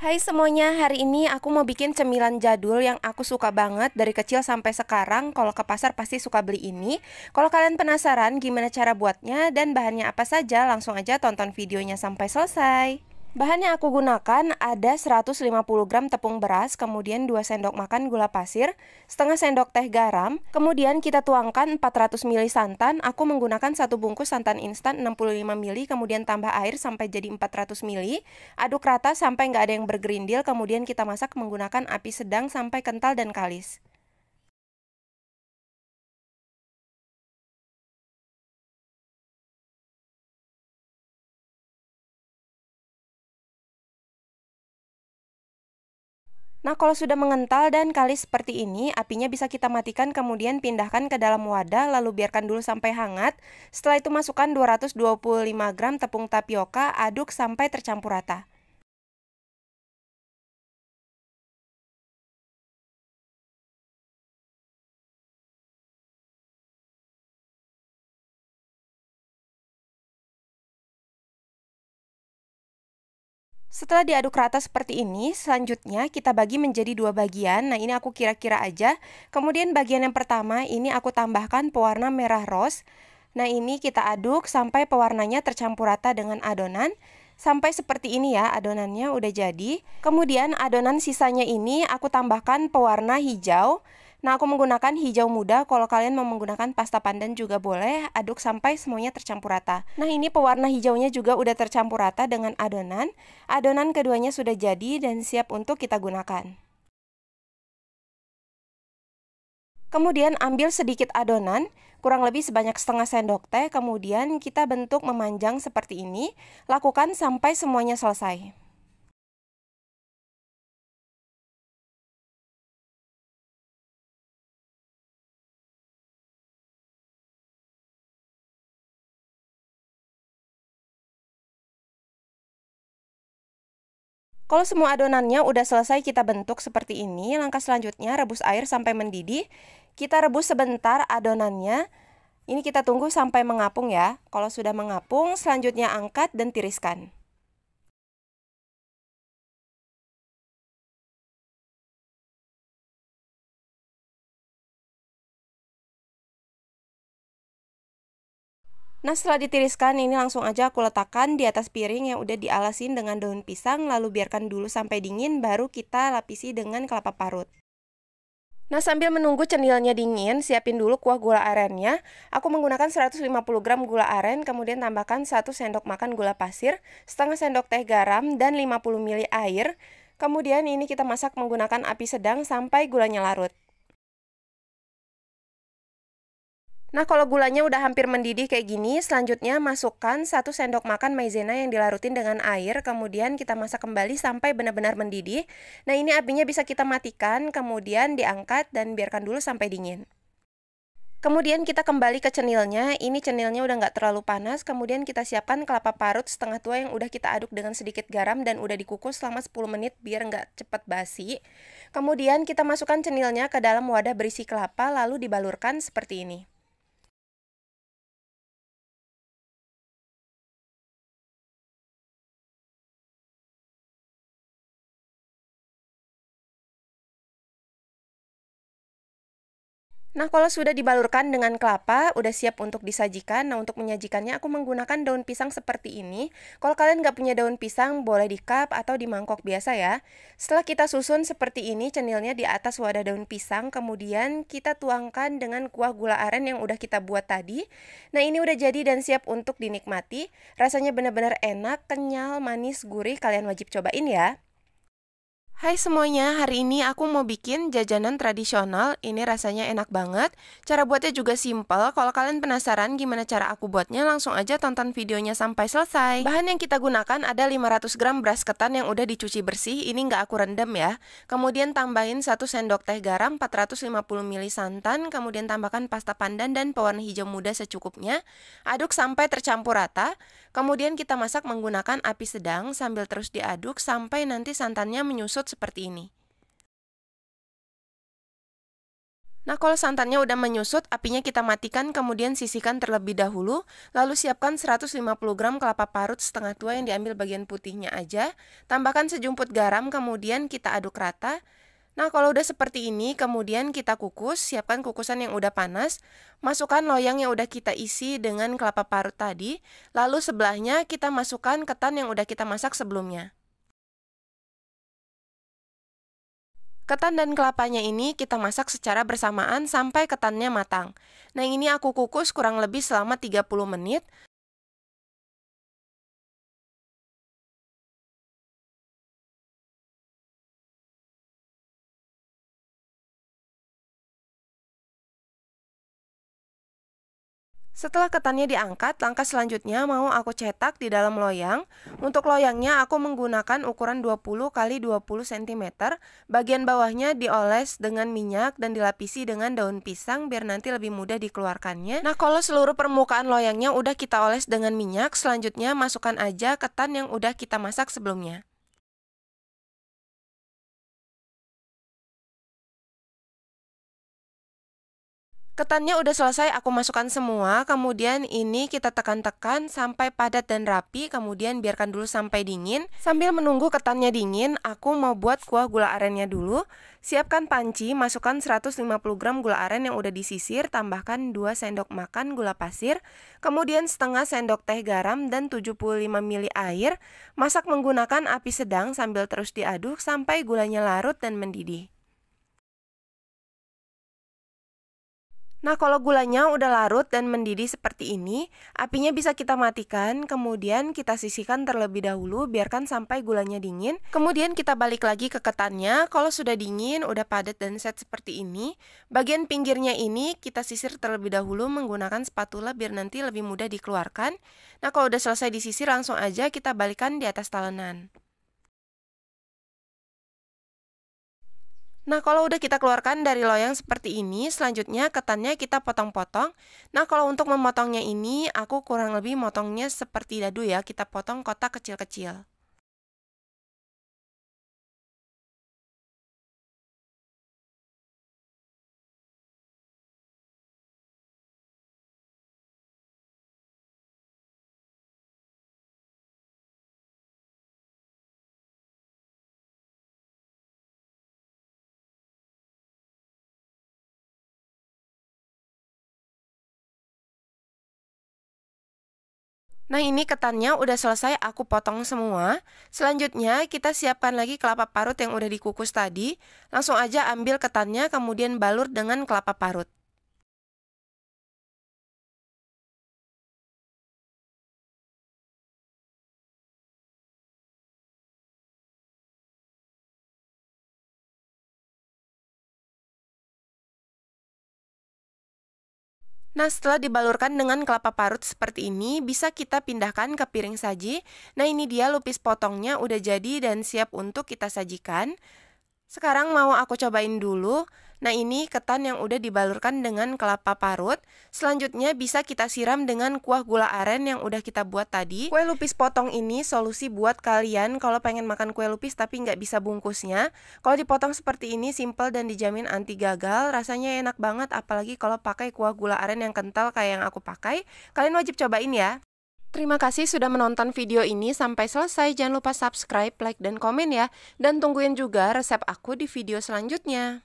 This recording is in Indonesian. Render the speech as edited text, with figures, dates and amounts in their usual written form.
Hai semuanya, hari ini aku mau bikin cemilan jadul yang aku suka banget dari kecil sampai sekarang. Kalau ke pasar pasti suka beli ini. Kalau kalian penasaran gimana cara buatnya dan bahannya apa saja, langsung aja tonton videonya sampai selesai. Bahan yang aku gunakan ada 150 gram tepung beras, kemudian 2 sendok makan gula pasir, setengah sendok teh garam, kemudian kita tuangkan 400 ml santan. Aku menggunakan satu bungkus santan instan 65 ml, kemudian tambah air sampai jadi 400 ml. Aduk rata sampai nggak ada yang bergerindil, kemudian kita masak menggunakan api sedang sampai kental dan kalis. Nah, kalau sudah mengental dan kalis seperti ini, apinya bisa kita matikan, kemudian pindahkan ke dalam wadah, lalu biarkan dulu sampai hangat. Setelah itu masukkan 225 gram tepung tapioka, aduk sampai tercampur rata. Setelah diaduk rata seperti ini, selanjutnya kita bagi menjadi dua bagian. Nah, ini aku kira-kira aja. Kemudian bagian yang pertama, ini aku tambahkan pewarna merah rose. Nah, ini kita aduk sampai pewarnanya tercampur rata dengan adonan. Sampai seperti ini ya, adonannya udah jadi. Kemudian adonan sisanya ini aku tambahkan pewarna hijau. Nah, aku menggunakan hijau muda. Kalau kalian mau menggunakan pasta pandan juga boleh. Aduk sampai semuanya tercampur rata. Nah, ini pewarna hijaunya juga udah tercampur rata dengan adonan. Adonan keduanya sudah jadi dan siap untuk kita gunakan. Kemudian ambil sedikit adonan, kurang lebih sebanyak setengah sendok teh, kemudian kita bentuk memanjang seperti ini. Lakukan sampai semuanya selesai. Kalau semua adonannya udah selesai kita bentuk seperti ini, langkah selanjutnya rebus air sampai mendidih. Kita rebus sebentar adonannya. Ini kita tunggu sampai mengapung ya. Kalau sudah mengapung, selanjutnya angkat dan tiriskan. Nah, setelah ditiriskan, ini langsung aja aku letakkan di atas piring yang udah dialasin dengan daun pisang, lalu biarkan dulu sampai dingin, baru kita lapisi dengan kelapa parut. Nah, sambil menunggu cenilnya dingin, siapin dulu kuah gula arennya. Aku menggunakan 150 gram gula aren, kemudian tambahkan 1 sendok makan gula pasir, setengah sendok teh garam, dan 50 ml air. Kemudian ini kita masak menggunakan api sedang sampai gulanya larut. Nah, kalau gulanya udah hampir mendidih kayak gini, selanjutnya masukkan 1 sendok makan maizena yang dilarutin dengan air, kemudian kita masak kembali sampai benar-benar mendidih. Nah, ini apinya bisa kita matikan, kemudian diangkat dan biarkan dulu sampai dingin. Kemudian kita kembali ke cenilnya, ini cenilnya udah nggak terlalu panas, kemudian kita siapkan kelapa parut setengah tua yang udah kita aduk dengan sedikit garam dan udah dikukus selama 10 menit biar nggak cepat basi. Kemudian kita masukkan cenilnya ke dalam wadah berisi kelapa, lalu dibalurkan seperti ini. Nah, kalau sudah dibalurkan dengan kelapa, udah siap untuk disajikan. Nah, untuk menyajikannya aku menggunakan daun pisang seperti ini. Kalau kalian nggak punya daun pisang, boleh di cup atau di mangkok biasa ya. Setelah kita susun seperti ini cenilnya di atas wadah daun pisang, kemudian kita tuangkan dengan kuah gula aren yang udah kita buat tadi. Nah, ini udah jadi dan siap untuk dinikmati. Rasanya benar-benar enak, kenyal, manis, gurih. Kalian wajib cobain ya. Hai semuanya, hari ini aku mau bikin jajanan tradisional. Ini rasanya enak banget. Cara buatnya juga simple. Kalau kalian penasaran gimana cara aku buatnya, langsung aja tonton videonya sampai selesai. Bahan yang kita gunakan ada 500 gram beras ketan yang udah dicuci bersih. Ini nggak aku rendam ya. Kemudian tambahin 1 sendok teh garam, 450 ml santan. Kemudian tambahkan pasta pandan dan pewarna hijau muda secukupnya. Aduk sampai tercampur rata. Kemudian kita masak menggunakan api sedang sambil terus diaduk sampai nanti santannya menyusut seperti ini. Nah, kalau santannya udah menyusut, apinya kita matikan, kemudian sisihkan terlebih dahulu. Lalu siapkan 150 gram kelapa parut setengah tua yang diambil bagian putihnya aja. Tambahkan sejumput garam, kemudian kita aduk rata. Nah, kalau udah seperti ini, kemudian kita kukus. Siapkan kukusan yang udah panas. Masukkan loyang yang udah kita isi dengan kelapa parut tadi. Lalu sebelahnya kita masukkan ketan yang udah kita masak sebelumnya. Ketan dan kelapanya ini kita masak secara bersamaan sampai ketannya matang. Nah, ini aku kukus kurang lebih selama 30 menit. Setelah ketannya diangkat, langkah selanjutnya mau aku cetak di dalam loyang. Untuk loyangnya aku menggunakan ukuran 20 x 20 cm. Bagian bawahnya dioles dengan minyak dan dilapisi dengan daun pisang biar nanti lebih mudah dikeluarkannya. Nah, kalau seluruh permukaan loyangnya udah kita oles dengan minyak, selanjutnya masukkan aja ketan yang udah kita masak sebelumnya. Ketannya udah selesai aku masukkan semua, kemudian ini kita tekan-tekan sampai padat dan rapi, kemudian biarkan dulu sampai dingin. Sambil menunggu ketannya dingin, aku mau buat kuah gula arennya dulu. Siapkan panci, masukkan 150 gram gula aren yang udah disisir, tambahkan 2 sendok makan gula pasir, kemudian setengah sendok teh garam dan 75 ml air. Masak menggunakan api sedang sambil terus diaduk sampai gulanya larut dan mendidih. Nah, kalau gulanya udah larut dan mendidih seperti ini, apinya bisa kita matikan, kemudian kita sisihkan terlebih dahulu, biarkan sampai gulanya dingin. Kemudian kita balik lagi ke ketannya, kalau sudah dingin, udah padat dan set seperti ini. Bagian pinggirnya ini kita sisir terlebih dahulu menggunakan spatula biar nanti lebih mudah dikeluarkan. Nah, kalau udah selesai disisir, langsung aja kita balikkan di atas talenan. Nah, kalau udah kita keluarkan dari loyang seperti ini, selanjutnya ketannya kita potong-potong. Nah, kalau untuk memotongnya ini, aku kurang lebih motongnya seperti dadu ya, kita potong kotak kecil-kecil. Nah, ini ketannya udah selesai aku potong semua. Selanjutnya, kita siapkan lagi kelapa parut yang udah dikukus tadi. Langsung aja ambil ketannya, kemudian balur dengan kelapa parut. Nah, setelah dibalurkan dengan kelapa parut seperti ini, bisa kita pindahkan ke piring saji. Nah, ini dia lupis potongnya udah jadi dan siap untuk kita sajikan. Sekarang mau aku cobain dulu. Nah, ini ketan yang udah dibalurkan dengan kelapa parut. Selanjutnya bisa kita siram dengan kuah gula aren yang udah kita buat tadi. Kue lupis potong ini solusi buat kalian kalau pengen makan kue lupis tapi nggak bisa bungkusnya. Kalau dipotong seperti ini simple dan dijamin anti gagal. Rasanya enak banget apalagi kalau pakai kuah gula aren yang kental kayak yang aku pakai. Kalian wajib cobain ya. Terima kasih sudah menonton video ini sampai selesai. Jangan lupa subscribe, like, dan komen ya. Dan tungguin juga resep aku di video selanjutnya.